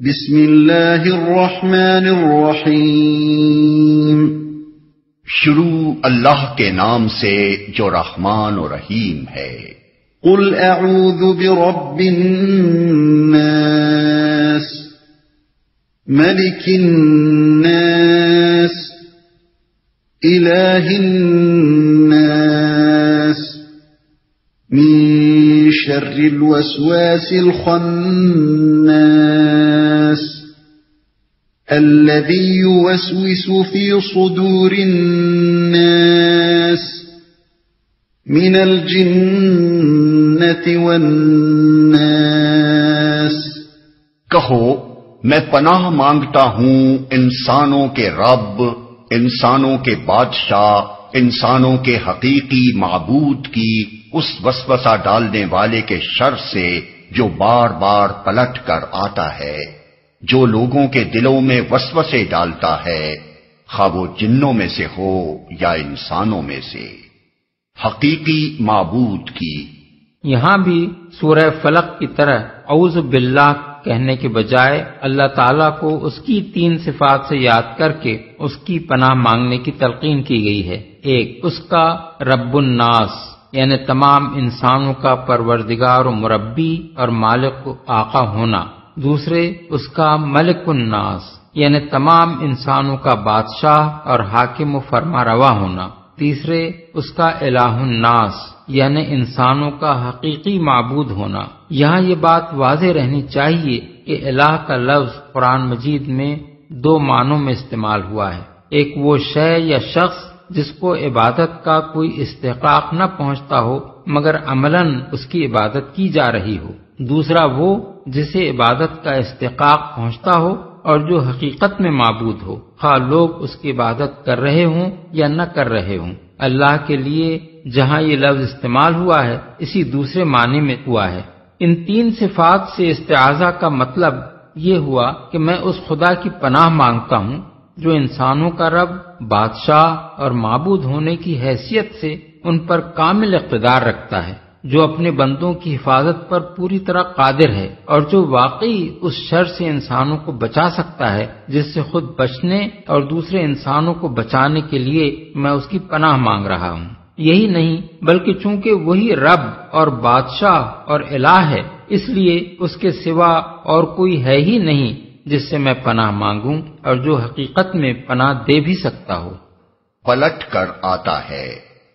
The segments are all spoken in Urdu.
بسم اللہ الرحمن الرحیم۔ شروع اللہ کے نام سے جو رحمان و رحیم ہے۔ قل اعوذ برب الناس ملک الناس الہ الناس من شر الوسواس الخناس الذي يوسوس في صدور الناس من الجنة والناس۔ کہو میں پناہ مانگتا ہوں انسانوں کے رب، انسانوں کے بادشاہ، انسانوں کے حقیقی معبود کی اس وسوسہ ڈالنے والے کے شر سے جو بار بار پلٹ کر آتا ہے، جو لوگوں کے دلوں میں وسوسے ڈالتا ہے، خواہ وہ جنوں میں سے ہو یا انسانوں میں سے، حقیقی معبود کی۔ یہاں بھی سورہ فلق کی طرح اعوذ باللہ کہنے کے بجائے اللہ تعالیٰ کو اس کی 3 صفات سے یاد کر کے اس کی پناہ مانگنے کی تلقین کی گئی ہے۔ ایک، اس کا رب الناس یعنی تمام انسانوں کا پروردگار و مربی اور مالک و آقا ہونا۔ دوسرے، اس کا ملک الناس یعنی تمام انسانوں کا بادشاہ اور حاکم و فرما روا ہونا۔ تیسرے، اس کا الہ الناس یعنی انسانوں کا حقیقی معبود ہونا۔ یہاں یہ بات واضح رہنی چاہیے کہ الہ کا لفظ قرآن مجید میں 2 معنوں میں استعمال ہوا ہے۔ ایک وہ شے یا شخص جس کو عبادت کا کوئی استحقاق نہ پہنچتا ہو مگر عملاً اس کی عبادت کی جا رہی ہو۔ دوسرا وہ جسے عبادت کا استحقاق پہنچتا ہو اور جو حقیقت میں معبود ہو، خواہ لوگ اس کی عبادت کر رہے ہوں یا نہ کر رہے ہوں۔ اللہ کے لیے جہاں یہ لفظ استعمال ہوا ہے اسی دوسرے معنی میں ہوا ہے۔ ان 3 صفات سے استعاذہ کا مطلب یہ ہوا کہ میں اس خدا کی پناہ مانگتا ہوں جو انسانوں کا رب، بادشاہ اور معبود ہونے کی حیثیت سے ان پر کامل اقتدار رکھتا ہے، جو اپنے بندوں کی حفاظت پر پوری طرح قادر ہے اور جو واقعی اس شر سے انسانوں کو بچا سکتا ہے جس سے خود بچنے اور دوسرے انسانوں کو بچانے کے لیے میں اس کی پناہ مانگ رہا ہوں۔ یہی نہیں بلکہ چونکہ وہی رب اور بادشاہ اور الہ ہے، اس لیے اس کے سوا اور کوئی ہے ہی نہیں جس سے میں پناہ مانگوں اور جو حقیقت میں پناہ دے بھی سکتا ہو۔ پلٹ کر آتا ہے۔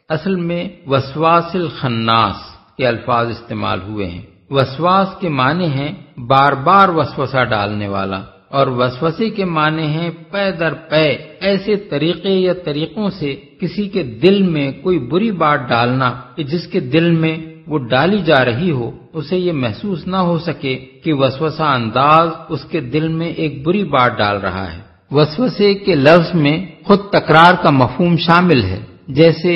اصل میں وسواس الخناس کے الفاظ استعمال ہوئے ہیں۔ وسواس کے معنی ہیں بار بار وسوسہ ڈالنے والا، اور وسوسے کے معنی ہیں پے در پے ایسے طریقے یا طریقوں سے کسی کے دل میں کوئی بری بات ڈالنا کہ جس کے دل میں وہ ڈالی جا رہی ہو اسے یہ محسوس نہ ہو سکے کہ وسوسہ انداز اس کے دل میں ایک بری بات ڈال رہا ہے۔ وسوسے کے لفظ میں خود تکرار کا مفہوم شامل ہے، جیسے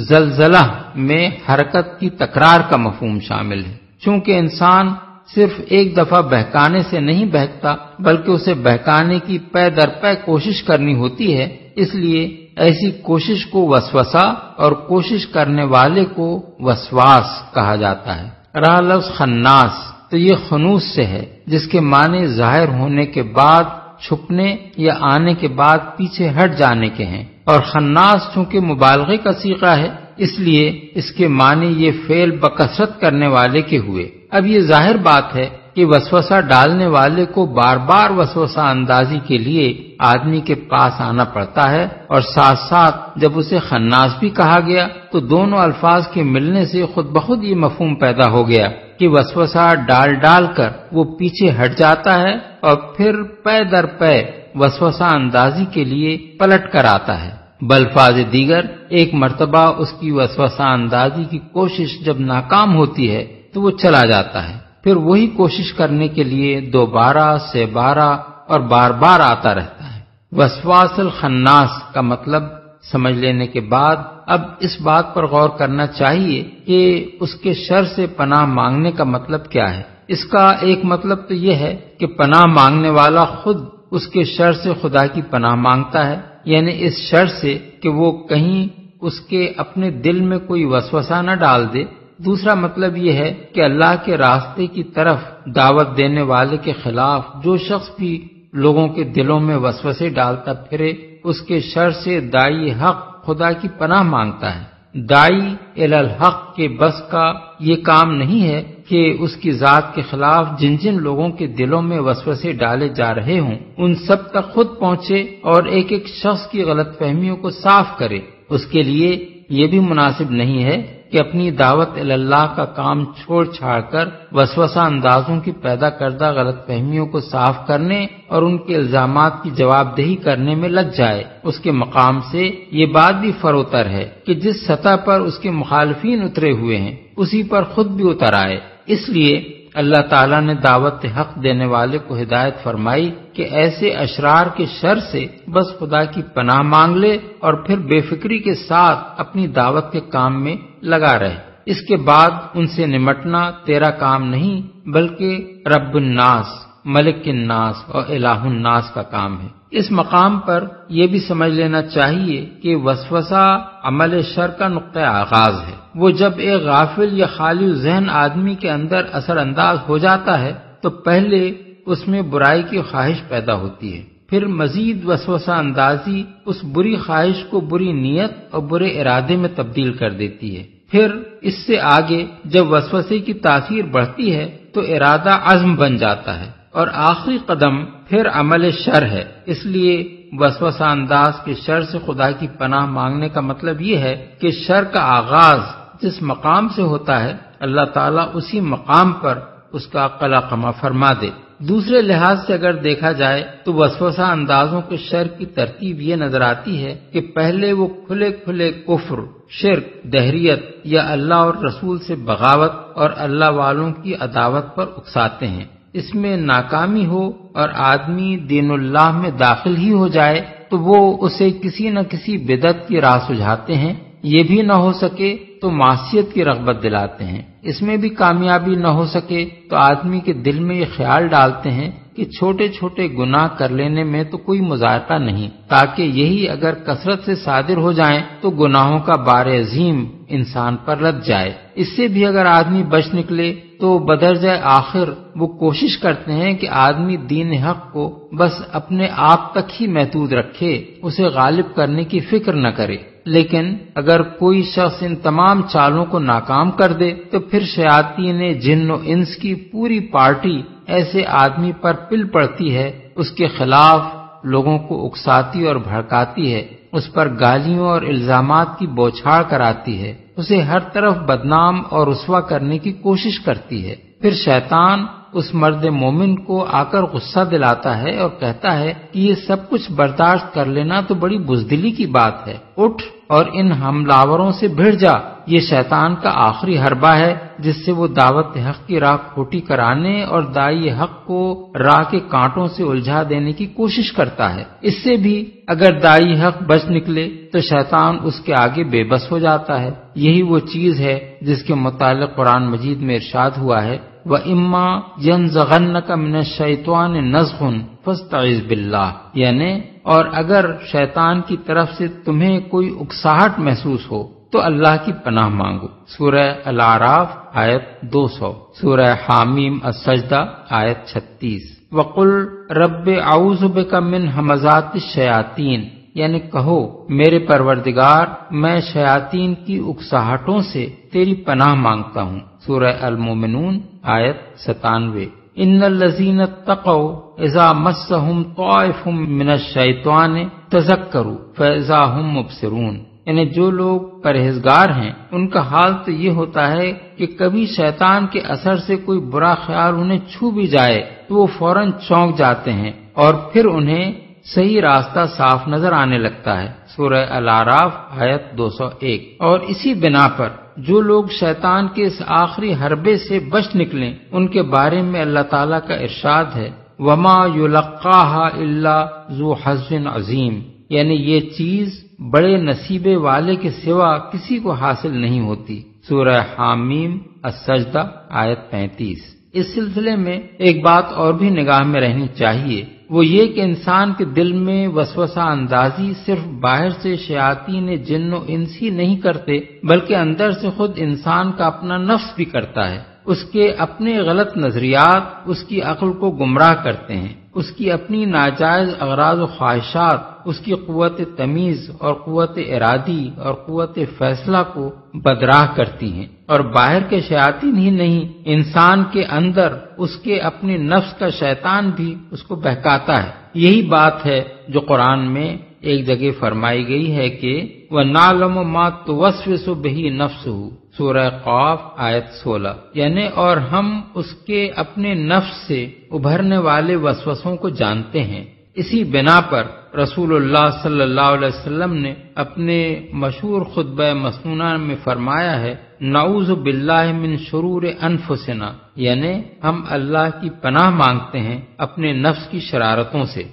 زلزلہ میں حرکت کی تکرار کا مفہوم شامل ہے۔ چونکہ انسان صرف ایک دفعہ بہکانے سے نہیں بہکتا بلکہ اسے بہکانے کی پے در پے کوشش کرنی ہوتی ہے، اس لیے ایسی کوشش کو وسوسہ اور کوشش کرنے والے کو وسواس کہا جاتا ہے۔ رہا لفظ خناس تو یہ خنوس سے ہے، جس کے معنی ظاہر ہونے کے بعد چھپنے یا آنے کے بعد پیچھے ہٹ جانے کے ہیں، اور خناس چونکہ مبالغے کا صیغہ ہے اس لیے اس کے معنی یہ فعل بکثرت کرنے والے کے ہوئے۔ اب یہ ظاہر بات ہے کہ وسوسہ ڈالنے والے کو بار بار وسوسہ اندازی کے لیے آدمی کے پاس آنا پڑتا ہے، اور ساتھ ساتھ جب اسے خناس بھی کہا گیا تو دونوں الفاظ کے ملنے سے خود بخود یہ مفہوم پیدا ہو گیا کہ وسوسہ ڈال ڈال کر وہ پیچھے ہٹ جاتا ہے اور پھر پے در پے وسوسہ اندازی کے لیے پلٹ کر آتا ہے۔ بلفاظ دیگر ایک مرتبہ اس کی وسوسہ اندازی کی کوشش جب ناکام ہوتی ہے تو وہ چلا جاتا ہے، پھر وہی کوشش کرنے کے لیے دوبارہ سے بارہ اور بار بار آتا رہتا ہے۔ وسواس الخناس کا مطلب سمجھ لینے کے بعد اب اس بات پر غور کرنا چاہیے کہ اس کے شر سے پناہ مانگنے کا مطلب کیا ہے۔ اس کا ایک مطلب تو یہ ہے کہ پناہ مانگنے والا خود اس کے شر سے خدا کی پناہ مانگتا ہے، یعنی اس شر سے کہ وہ کہیں اس کے اپنے دل میں کوئی وسوسہ نہ ڈال دے دوسرا مطلب یہ ہے کہ اللہ کے راستے کی طرف دعوت دینے والے کے خلاف جو شخص بھی لوگوں کے دلوں میں وسوسے ڈالتا پھرے، اس کے شر سے داعی حق خدا کی پناہ مانگتا ہے۔ داعی الی الحق کے بس کا یہ کام نہیں ہے کہ اس کی ذات کے خلاف جن جن لوگوں کے دلوں میں وسوسے ڈالے جا رہے ہوں ان سب تک خود پہنچے اور ایک ایک شخص کی غلط فہمیوں کو صاف کرے۔ اس کے لیے یہ بھی مناسب نہیں ہے کہ اپنی دعوت اللہ کا کام چھوڑ چھاڑ کر وسوسہ اندازوں کی پیدا کردہ غلط فہمیوں کو صاف کرنے اور ان کے الزامات کی جواب دہی کرنے میں لگ جائے۔ اس کے مقام سے یہ بات بھی فروتر ہے کہ جس سطح پر اس کے مخالفین اترے ہوئے ہیں اسی پر خود بھی اتر آئے۔ اس لیے اللہ تعالیٰ نے دعوت حق دینے والے کو ہدایت فرمائی کہ ایسے اشرار کے شر سے بس خدا کی پناہ مانگ لے اور پھر بے فکری کے ساتھ اپنی دعوت کے کام میں لگا رہے۔ اس کے بعد ان سے نمٹنا تیرا کام نہیں بلکہ رب الناس، ملک الناس اور الہ الناس کا کام ہے۔ اس مقام پر یہ بھی سمجھ لینا چاہیے کہ وسوسہ عمل شر کا نقطہ آغاز ہے۔ وہ جب ایک غافل یا خالی ذہن آدمی کے اندر اثر انداز ہو جاتا ہے تو پہلے اس میں برائی کی خواہش پیدا ہوتی ہے، پھر مزید وسوسہ اندازی اس بری خواہش کو بری نیت اور برے ارادے میں تبدیل کر دیتی ہے۔ پھر اس سے آگے جب وسوسے کی تاثیر بڑھتی ہے تو ارادہ عزم بن جاتا ہے اور آخری قدم پھر عمل شر ہے۔ اس لیے وسوسہ انداز کے شر سے خدا کی پناہ مانگنے کا مطلب یہ ہے کہ شر کا آغاز جس مقام سے ہوتا ہے اللہ تعالیٰ اسی مقام پر اس کا قلعہ فرما دے۔ دوسرے لحاظ سے اگر دیکھا جائے تو وسوسہ اندازوں کے شر کی ترتیب یہ نظر آتی ہے کہ پہلے وہ کھلے کھلے کفر، شرک، دہریت یا اللہ اور رسول سے بغاوت اور اللہ والوں کی عداوت پر اکساتے ہیں۔ اس میں ناکامی ہو اور آدمی دین اللہ میں داخل ہی ہو جائے تو وہ اسے کسی نہ کسی بدعت کی راہ سجھاتے ہیں، یہ بھی نہ ہو سکے تو معصیت کی رغبت دلاتے ہیں۔ اس میں بھی کامیابی نہ ہو سکے تو آدمی کے دل میں یہ خیال ڈالتے ہیں کہ چھوٹے چھوٹے گناہ کر لینے میں تو کوئی مذائقہ نہیں، تاکہ یہی اگر کثرت سے صادر ہو جائیں تو گناہوں کا بار عظیم انسان پر لد جائے۔ اس سے بھی اگر آدمی بچ نکلے تو بدرجہ آخر وہ کوشش کرتے ہیں کہ آدمی دین حق کو بس اپنے آپ تک ہی محدود رکھے، اسے غالب کرنے کی فکر نہ کرے۔ لیکن اگر کوئی شخص ان تمام چالوں کو ناکام کر دے تو پھر شیاطین جن و انس کی پوری پارٹی ایسے آدمی پر پل پڑتی ہے، اس کے خلاف لوگوں کو اکساتی اور بھڑکاتی ہے، اس پر گالیوں اور الزامات کی بوچھاڑ کراتی ہے، اسے ہر طرف بدنام اور رسوا کرنے کی کوشش کرتی ہے۔ پھر شیطان اس مرد مومن کو آ کر غصہ دلاتا ہے اور کہتا ہے کہ یہ سب کچھ برداشت کر لینا تو بڑی بزدلی کی بات ہے، اٹھ اور ان حملاوروں سے بھڑ جا۔ یہ شیطان کا آخری حربہ ہے جس سے وہ دعوت حق کی راہ کھوٹی کرانے اور داعی حق کو راہ کے کانٹوں سے الجھا دینے کی کوشش کرتا ہے۔ اس سے بھی اگر داعی حق بچ نکلے تو شیطان اس کے آگے بے بس ہو جاتا ہے۔ یہی وہ چیز ہے جس کے متعلق قرآن مجید میں ارشاد ہوا ہے وَإِمَّا يَنزَغَنَّكَ مِنَ الشَّيْطَانِ نَزْغٌ فَاسْتَعِذْ بِاللَّهِ، یعنی اور اگر شیطان کی طرف سے تمہیں کوئی اکساہٹ محسوس ہو تو اللہ کی پناہ مانگو۔ سورہ الاعراف آیت 200، سورہ حامیم السجدہ آیت 36۔ وَقُلْ رَبِّ أَعُوذُ بِكَ مِنْ ہَمَزَاتِ الشَّيَاطِينِ، یعنی کہو میرے پروردگار میں شیاطین کی اکساہٹوں سے تیری پناہ مانگتا ہوں۔ سورہ المومنون آیت 97۔ ان الذین اتقوا اذا مسهم طائف من الشیطان تذکروا فاذا هم مبصرون، یعنی جو لوگ پرہیزگار ہیں ان کا حال تو یہ ہوتا ہے کہ کبھی شیطان کے اثر سے کوئی برا خیال انہیں چھو بھی جائے تو وہ فوراً چونک جاتے ہیں اور پھر انہیں صحیح راستہ صاف نظر آنے لگتا ہے۔ سورہ الاعراف آیت 201۔ اور اسی بنا پر جو لوگ شیطان کے اس آخری حربے سے بچ نکلیں ان کے بارے میں اللہ تعالیٰ کا ارشاد ہے وما يلقاها الا ذو حظ عظیم، یعنی یہ چیز بڑے نصیبے والے کے سوا کسی کو حاصل نہیں ہوتی۔ سورہ حامیم السجدہ آیت 35۔ اس سلسلے میں ایک بات اور بھی نگاہ میں رہنی چاہیے، وہ یہ کہ انسان کے دل میں وسوسہ اندازی صرف باہر سے شیاطین جن و انس ہی نہیں کرتے، بلکہ اندر سے خود انسان کا اپنا نفس بھی کرتا ہے۔ اس کے اپنے غلط نظریات اس کی عقل کو گمراہ کرتے ہیں، اس کی اپنی ناجائز اغراض و خواہشات اس کی قوت تمیز اور قوت ارادی اور قوت فیصلہ کو بدراہ کرتی ہیں، اور باہر کے شیاطین ہی نہیں، انسان کے اندر اس کے اپنے نفس کا شیطان بھی اس کو بہکاتا ہے۔ یہی بات ہے جو قرآن میں ایک جگہ فرمائی گئی ہے کہ وَنَعْلَمُ مَا تُوَسْوِسُ بِهِ نَفْسُهُ، سورہ قاف آیت 16، یعنی اور ہم اس کے اپنے نفس سے ابھرنے والے وسوسوں کو جانتے ہیں۔ اسی بنا پر رسول اللہ صلی اللہ علیہ وسلم نے اپنے مشہور خطبہ مسنونہ میں فرمایا ہے نعوذ باللہ من شرور انفسنا، یعنی ہم اللہ کی پناہ مانگتے ہیں اپنے نفس کی شرارتوں سے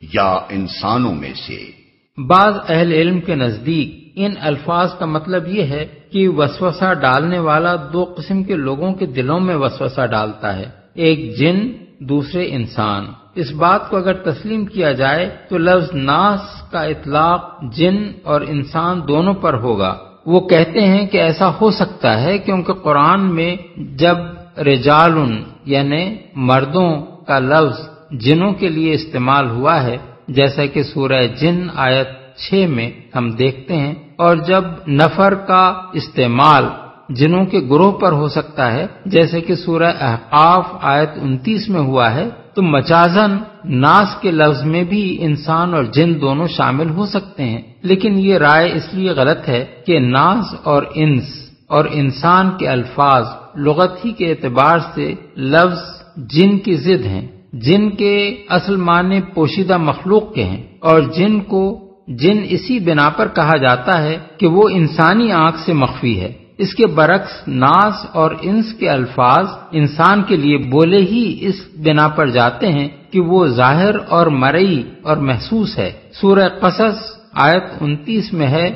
یا انسانوں میں سے۔ بعض اہل علم کے نزدیک ان الفاظ کا مطلب یہ ہے کہ وسوسہ ڈالنے والا دو قسم کے لوگوں کے دلوں میں وسوسہ ڈالتا ہے، ایک جن، دوسرے انسان۔ اس بات کو اگر تسلیم کیا جائے تو لفظ ناس کا اطلاق جن اور انسان دونوں پر ہوگا۔ وہ کہتے ہیں کہ ایسا ہو سکتا ہے کیونکہ قرآن میں جب رجال یعنی مردوں کا لفظ جنوں کے لیے استعمال ہوا ہے، جیسا کہ سورہ جن آیت 6 میں ہم دیکھتے ہیں، اور جب نفر کا استعمال جنوں کے گروہ پر ہو سکتا ہے جیسے کہ سورہ احقاف آیت 29 میں ہوا ہے، تو مجازن ناس کے لفظ میں بھی انسان اور جن دونوں شامل ہو سکتے ہیں۔ لیکن یہ رائے اس لیے غلط ہے کہ ناس اور انس اور انسان کے الفاظ لغت ہی کے اعتبار سے لفظ جن کی ضد ہیں۔ جن کے اصل معنی پوشیدہ مخلوق کے ہیں، اور جن کو جن اسی بنا پر کہا جاتا ہے کہ وہ انسانی آنکھ سے مخفی ہے۔ اس کے برعکس ناس اور انس کے الفاظ انسان کے لیے بولے ہی اس بنا پر جاتے ہیں کہ وہ ظاہر اور مرئی اور محسوس ہے۔ سورہ قصص آیت 29 میں ہے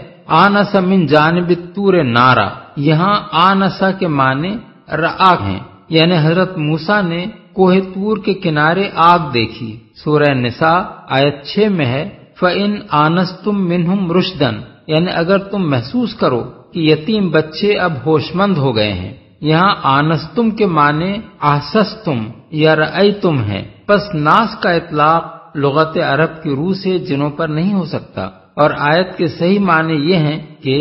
آنس من جانب الطور نارا، یہاں آنسا کے معنی رآ ہیں، یعنی حضرت موسیٰ نے کوہ طور کے کنارے آگ دیکھی۔ سورہ نساء آیت 6 میں ہے فَإِنْ آنَسْتُمْ مِنْهُمْ رُشْدًا، یعنی اگر تم محسوس کرو کہ یتیم بچے اب ہوش مند ہو گئے ہیں۔ یہاں آنستم کے معنی احسستم یا رأیتم ہے، پس ناس کا اطلاق لغت عرب کی روح سے جنوں پر نہیں ہو سکتا، اور آیت کے صحیح معنی یہ ہیں کہ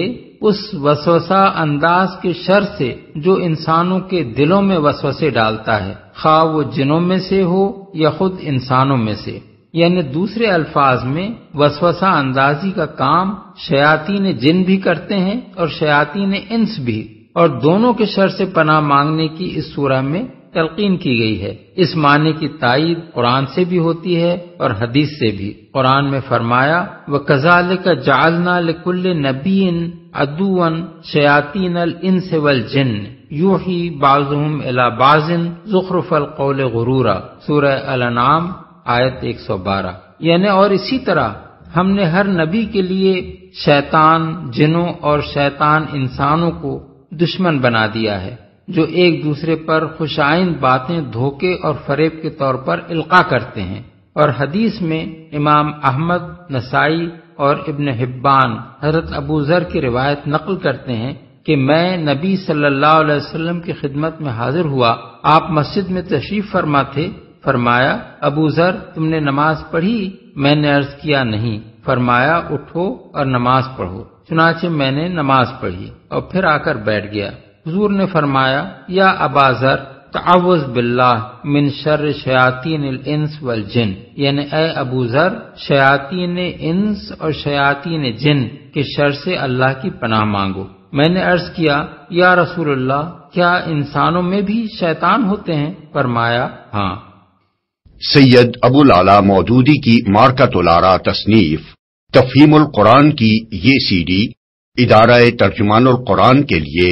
اس وسوسہ انداز کے شر سے جو انسانوں کے دلوں میں وسوسے ڈالتا ہے، خواہ وہ جنوں میں سے ہو یا خود انسانوں میں سے۔ یعنی دوسرے الفاظ میں وسوسہ اندازی کا کام شیاطین جن بھی کرتے ہیں اور شیاطین انس بھی، اور دونوں کے شر سے پناہ مانگنے کی اس سورہ میں تلقین کی گئی ہے۔ اس معنی کی تائید قرآن سے بھی ہوتی ہے اور حدیث سے بھی۔ قرآن میں فرمایا وَكَذَلِكَ جَعَلْنَا لِكُلِّ نَبِيٍّ عَدُوًّا شَيَاطِينَ الْإِنسِ وَالْجِنِّ يُوحِي بَعْضُهُمْ إِلَى بَعْضٍ زُخْرُفَ الْقَوْلِ غُرُورًا، سورہ الانعام آیت 112۔ یعنی اور اسی طرح ہم نے ہر نبی کے لیے شیطان جنوں اور شیطان انسانوں کو دشمن بنا دیا ہے، جو ایک دوسرے پر خوشائند باتیں دھوکے اور فریب کے طور پر القاء کرتے ہیں۔ اور حدیث میں امام احمد، نسائی اور ابن حبان حضرت ابو ذر کی روایت نقل کرتے ہیں کہ میں نبی صلی اللہ علیہ وسلم کی خدمت میں حاضر ہوا، آپ مسجد میں تشریف فرما تھے۔ فرمایا ابو ذر تم نے نماز پڑھی؟ میں نے عرض کیا نہیں۔ فرمایا اٹھو اور نماز پڑھو۔ چنانچہ میں نے نماز پڑھی اور پھر آ کر بیٹھ گیا۔ حضور نے فرمایا یا ابا ذر تعوذ باللہ من شر شیاطین الانس والجن، یعنی اے ابو ذر شیاطین انس اور شیاطین جن کے شر سے اللہ کی پناہ مانگو۔ میں نے عرض کیا یا رسول اللہ کیا انسانوں میں بھی شیطان ہوتے ہیں؟ فرمایا ہاں۔ سید ابو العلا مودودی کی مارکۃ الآراء تصنیف تفہیم القرآن کی یہ CD ادارہ ترجمان القرآن کے لیے